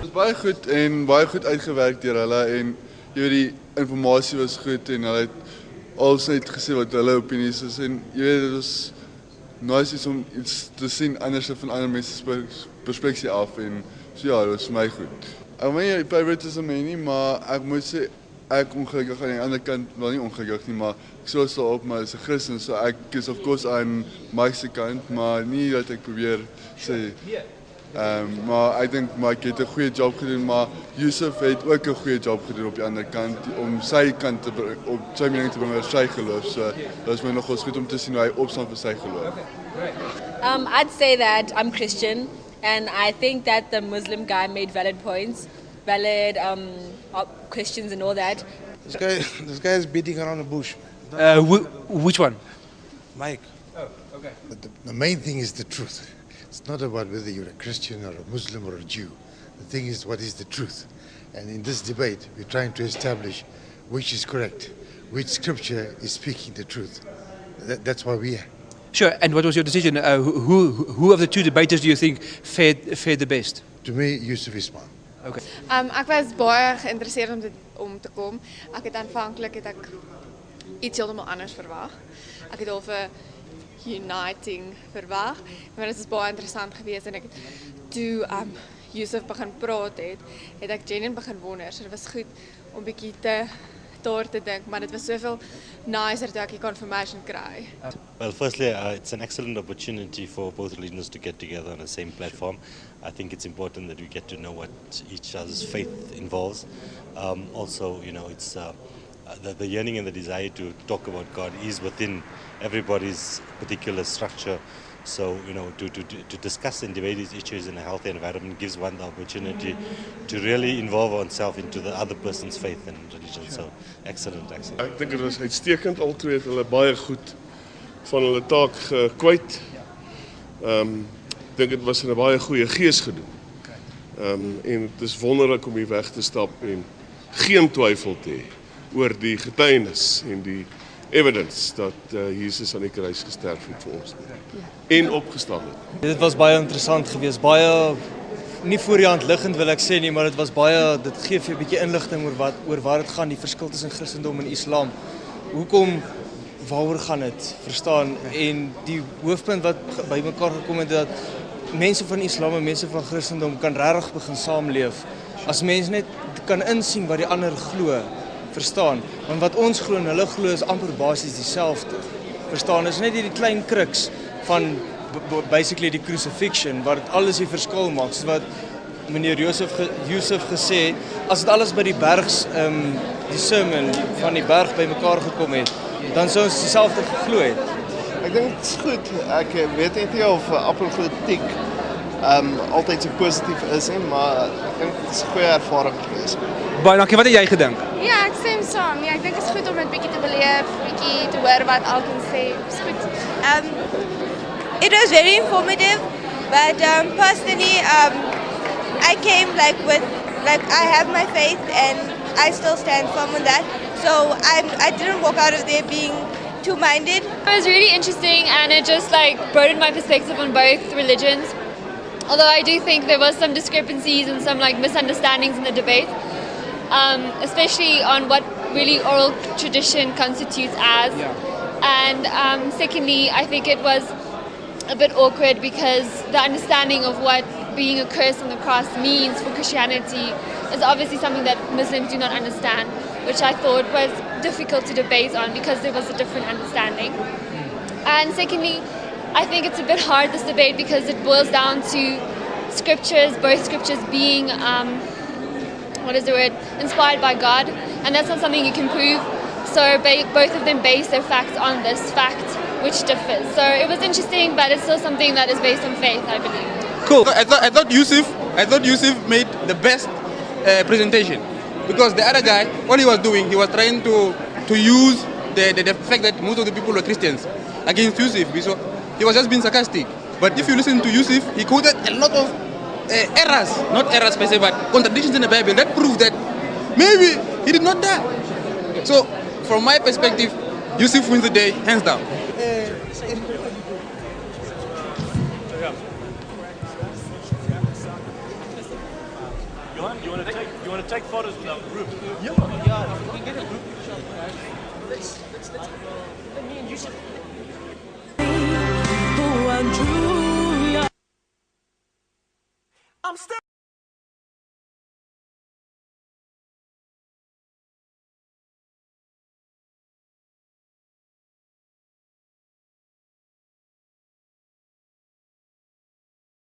was baie goed en baie goed uitgewerk deur hulle en jy weet die informasie was goed en hulle het alles net gesê wat hulle opinies is en jy weet dit was nice om iets te sien anders van ander mense se perspektief af en so ja, dit was vir my goed. Ek meen favoritism nie, maar ek moet sê ek ongelukkig aan die ander kant, wel nie ongelukkig nie, maar ek sou op maar as 'n Christen, so ek is of course aan my se kant, maar nie dat ek probeer sê maar ek dink ek het 'n goeie job gedoen, maar Yusuf het ook 'n goeie job gedoen op die ander kant om sy kant te op sy mening te bring oor sy geloof. So dit is my nogals goed om te sien hoe hy opstaan vir sy geloof. I'd say that I'm Christian and I think that the Muslim guy made valid points, valid questions and all that. This guy is beating around the bush. Which one? Mike. Oh, okay. But the main thing is the truth. It's not about whether you're a Christian or a Muslim or a Jew. The thing is, what is the truth? And in this debate, we're trying to establish which is correct, which scripture is speaking the truth. That's why we're here. Sure, and what was your decision? Who of the two debaters do you think fared the best? To me, Yusuf Ismail. Okay. Ek was baie geïnteresseerd om te kom. Ek het aanvanklik iets heeltemal anders verwag. Ek het al vir uniting verwag, maar dit is baie interessant geweest en ek toe Yusuf begin praat het ek genuine begin wonder. So dit was goed om bietjie daar te dink, maar dit was soveel nicer toe ek die confirmation kry. Well, firstly, it's an excellent opportunity for both religions to get together on the same platform. I think it's important that we get to know what each other's faith involves. Also, you know, it's the yearning and the desire to talk about God is within everybody's particular structure. So, you know, to discuss and debate these issues in a healthy environment gives one the opportunity to really involve oneself into the other person's faith and religion. So, excellent. Ek dink dit was uitstekend, al twee het hulle baie goed van hulle taak gekwyt. Ek dink dit was in 'n baie goeie gees gedoen. En dit is wonderlik om hier weg te stap en geen twyfel te hê oor die getuienis en die evidence dat Jesus aan die kruis gesterf het vir ons en opgestaan het. Dit was baie interessant geweest, baie nie voor die hand liggend wil ek sê nie, maar dit was baie, dit gee vir 'n bietjie inligting oor waar dit gaan, die verskil tussen Christendom en Islam. Hoekom, waaroor gaan dit, verstaan? En die hoofpunt wat by mekaar gekom het, dat mense van Islam en mense van Christendom kan regtig begin saamleef. As mense net kan insien wat die ander glo, verstaan? Want wat ons glo en hulle glo is amper basies dieselfde. Verstaan? Dit is net hierdie klein kruks van basically die crucifixion wat alles die verskil maak. Soos wat meneer Yusuf gesê, as dit alles by die bergs die sermon van die berg by mekaar gekom het, dan sou ons dieselfde geglo het. Ek dink dit is goed. Ek weet nie of appelpolitiek altyd so positief is nie, maar ek dink dit is 'n goeie ervaring geweest. Baie dankie, wat het jy gedink? Ja, ek stem saam. Ja, ek dink dit is goed om dit bietjie te beleef, bietjie te hoor wat alkeen sê. Dis goed. It was very informative, but personally, I came I have my faith and I still stand firm on that. So I didn't walk out of there being two-minded. It was really interesting and it just broadened my perspective on both religions. Although I do think there was some discrepancies and some misunderstandings in the debate, especially on what really oral tradition constitutes as. Yeah. And secondly, I think it was a bit awkward because the understanding of what being a curse on the cross means for Christianity is obviously something that Muslims do not understand, which I thought was difficult to debate on because there was a different understanding. And secondly, I think it's a bit hard, this debate, because it boils down to scriptures, both scriptures being, inspired by God, and that's not something you can prove. So both of them base their facts on this fact, which differs. So it was interesting, but it's still something that is based on faith, I believe. Cool. I thought Yusuf made the best presentation, because the other guy, what he was doing, he was trying to use the fact that most of the people were Christians against Yusuf. So he was just being sarcastic. But if you listen to Yusuf, he quoted a lot of errors, not errors per se, but contradictions in the Bible that prove that maybe he did not die. So from my perspective, Yusuf wins the day, hands down. Johan, you want to take photos with our group? Yeah, we can get a group shot. Let's me and Yusuf. I'm still